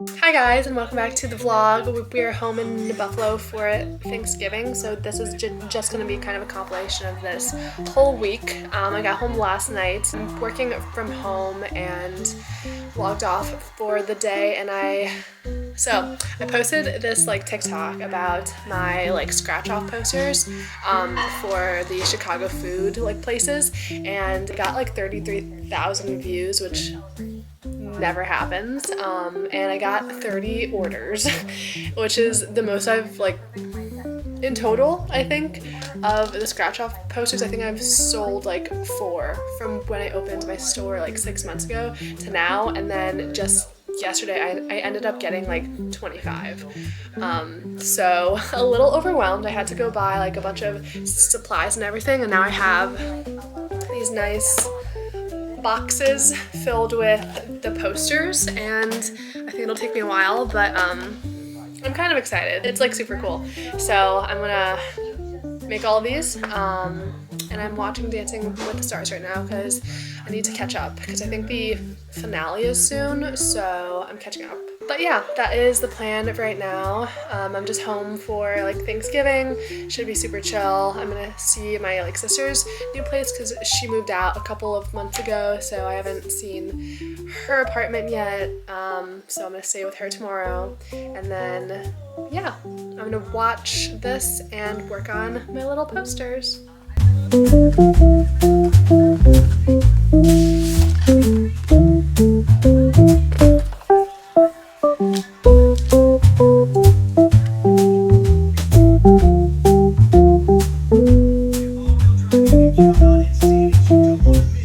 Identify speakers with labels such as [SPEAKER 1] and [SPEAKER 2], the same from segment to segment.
[SPEAKER 1] Hi guys, and welcome back to the vlog. We are home in Buffalo for Thanksgiving, so this is just going to be kind of a compilation of this whole week. I got home last night. I'm working from home and logged off for the day, and I posted this TikTok about my scratch off posters for the Chicago food places, and it got 33,000 views, which never happens, and I got 30 orders, which is the most I've in total, I think, of the scratch off posters. I think I've sold 4 from when I opened my store 6 months ago to now, and then just yesterday I ended up getting 25. So a little overwhelmed. I had to go buy a bunch of supplies and everything, and now I have these nice boxes filled with the posters, and I think it'll take me a while, but I'm kind of excited. It's super cool. So I'm gonna make all of these, and I'm watching Dancing with the Stars right now because I need to catch up, because I think the finale is soon, so I'm catching up. But yeah, that is the plan right now. I'm just home for Thanksgiving. Should be super chill. I'm gonna see my sister's new place because she moved out a couple of months ago, so I haven't seen her apartment yet. So I'm gonna stay with her tomorrow, and then yeah, I'm gonna watch this and work on my little posters.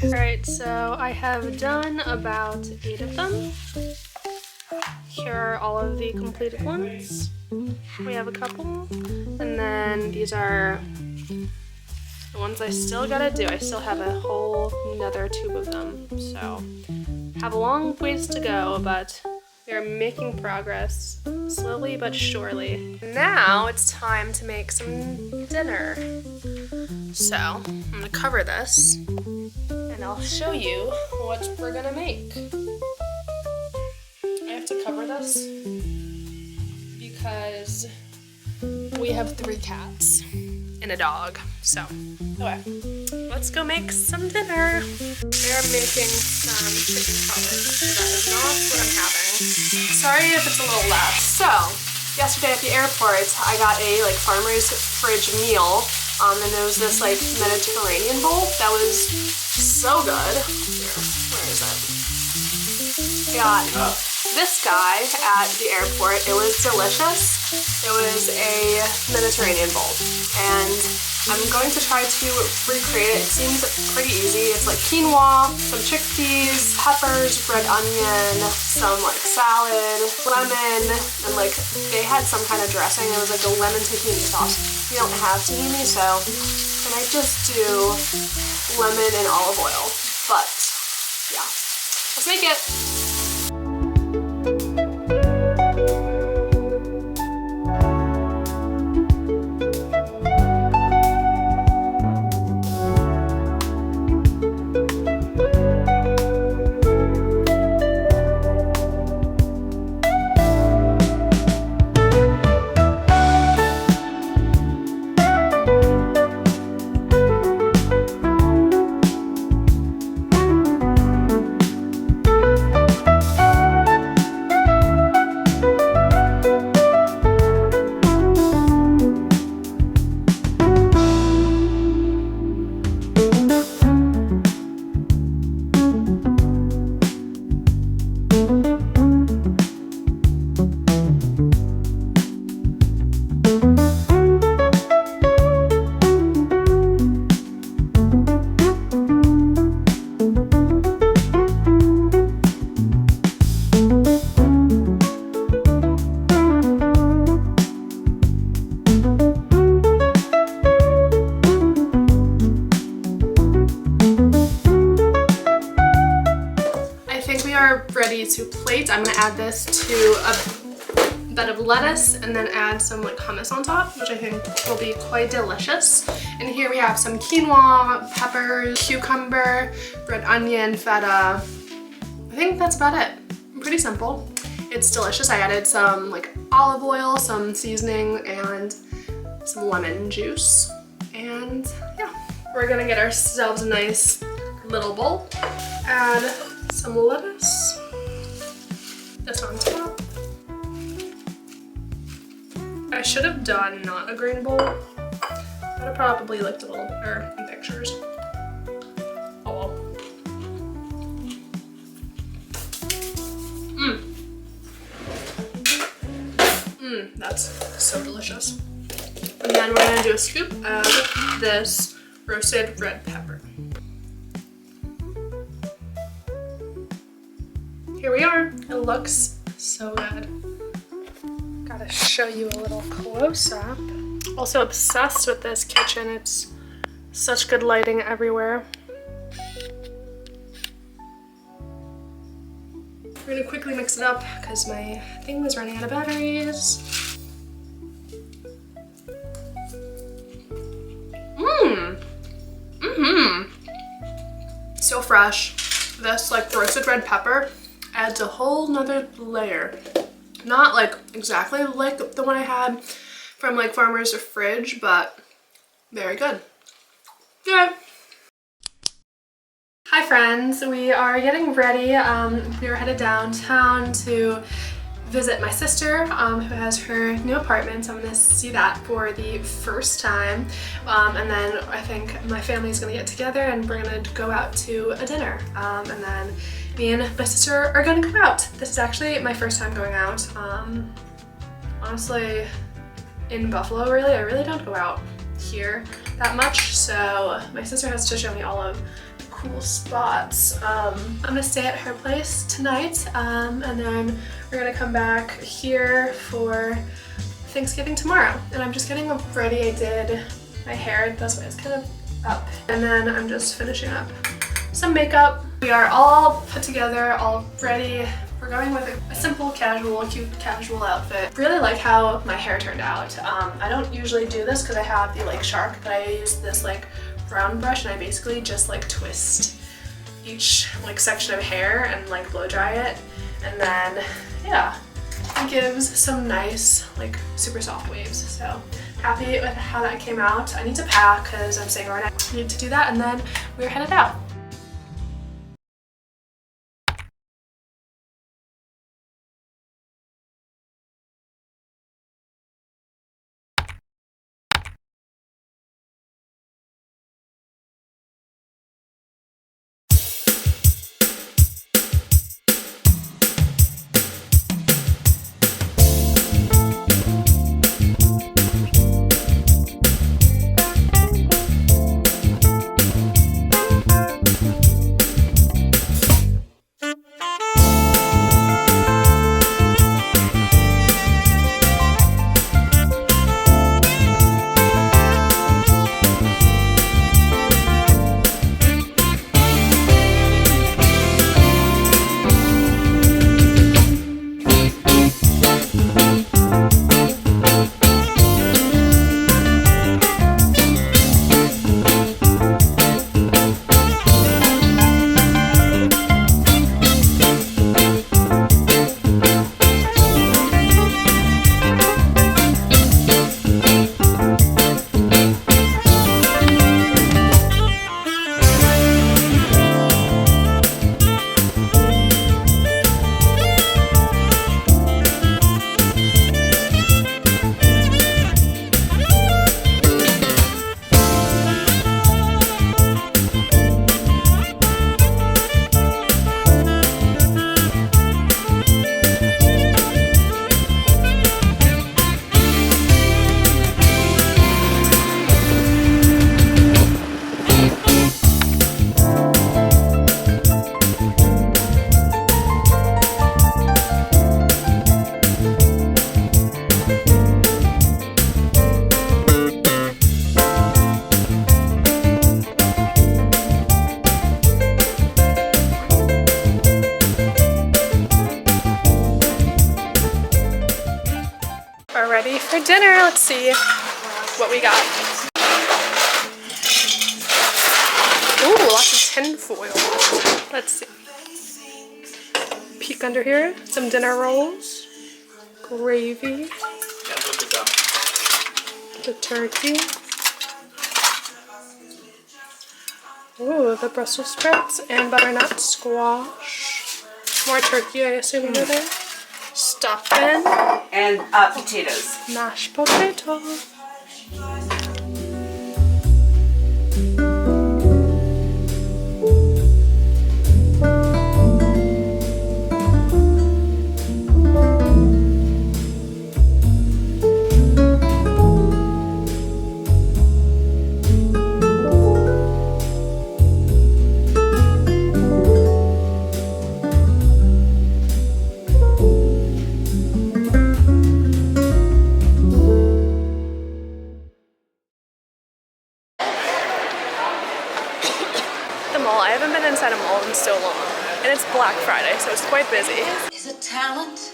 [SPEAKER 1] Alright, so I have done about 8 of them. Here are all of the completed ones. We have a couple, and then these are the ones I still gotta do. I still have a whole another tube of them, so have a long ways to go, but we are making progress slowly but surely. Now it's time to make some dinner. So I'm gonna cover this and I'll show you what we're gonna make. I have to cover this because we have 3 cats and a dog. So, okay, let's go make some dinner. They're making some chicken cutlet, so that is not what I'm having. Sorry if it's a little loud. So, yesterday at the airport, I got a farmer's fridge meal, and there was this Mediterranean bowl that was so good. Here, where is it? I got this guy at the airport. It was delicious. It was a Mediterranean bowl, and I'm going to try to recreate it. It seems pretty easy. It's quinoa, some chickpeas, peppers, red onion, some salad, lemon, and they had some kind of dressing. It was a lemon tahini sauce. We don't have tahini, so I might just do lemon and olive oil. But yeah, let's make it. Ready to plate. I'm gonna add this to a bed of lettuce and then add some hummus on top, which I think will be quite delicious. And here we have some quinoa, peppers, cucumber, red onion, feta. I think that's about it. Pretty simple. It's delicious. I added some like olive oil, some seasoning, and some lemon juice. And yeah, we're gonna get ourselves a nice little bowl. Add some lettuce. This on top. I should have done not a green bowl. Would have probably looked a little better in pictures. Oh well. That's so delicious. And then we're gonna do a scoop of this roasted red pepper. Here we are. It looks so good. Gotta show you a little close up. Also obsessed with this kitchen. It's such good lighting everywhere. We're gonna quickly mix it up because my thing was running out of batteries. So fresh. This like roasted red pepper adds a whole nother layer. Not like exactly like the one I had from like Farmer's Fridge, but very good. Yeah. Hi friends, we are getting ready. We are headed downtown to visit my sister who has her new apartment. So I'm gonna see that for the first time. And then I think my family's gonna get together and we're gonna go out to a dinner. And then me and my sister are gonna go out. This is actually my first time going out. Honestly, in Buffalo really, I really don't go out here that much. So my sister has to show me all of the cool spots. I'm gonna stay at her place tonight and then we're gonna come back here for Thanksgiving tomorrow. And I'm just getting ready. I did my hair, that's why it's kind of up. And then I'm just finishing up some makeup. We are all put together, all ready. We're going with a simple, casual, cute, casual outfit. Really like how my hair turned out. I don't usually do this because I have the like shark, but I use this like round brush and I basically just like twist each like section of hair and like blow dry it. And then, yeah, it gives some nice, like super soft waves. So happy with how that came out. I need to pack because I'm staying overnight. I need to do that and then we're headed out. Ready for dinner. Let's see what we got. Ooh, lots of tin foil. Let's see. peek under here. Some dinner rolls, gravy, the turkey. Ooh, the Brussels sprouts and butternut squash. More turkey, I assume, under there. Stuffing.
[SPEAKER 2] And potatoes.
[SPEAKER 1] Mashed potato. I haven't been inside a mall in so long, and it's Black Friday, so it's quite busy.
[SPEAKER 3] Is a talent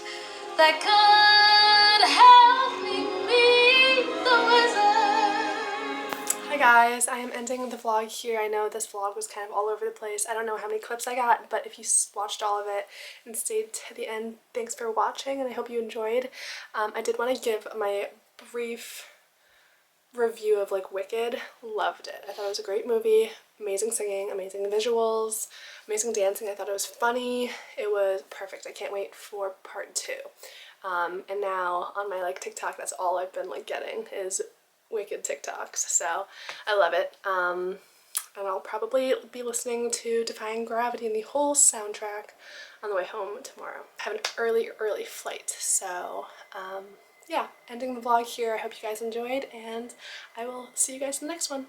[SPEAKER 3] that could help me meet the wizard.
[SPEAKER 1] Hi guys, I am ending the vlog here. I know this vlog was kind of all over the place. I don't know how many clips I got, but if you watched all of it and stayed to the end, thanks for watching, and I hope you enjoyed. I did want to give my brief review of like Wicked. Loved it. I thought it was a great movie. Amazing singing, amazing visuals, amazing dancing. I thought it was funny. It was perfect. I can't wait for part 2. And now on my like TikTok, that's all I've been like getting is Wicked TikToks. So I love it. And I'll probably be listening to Defying Gravity and the whole soundtrack on the way home tomorrow. I have an early flight, so yeah, ending the vlog here. I hope you guys enjoyed, and I will see you guys in the next one.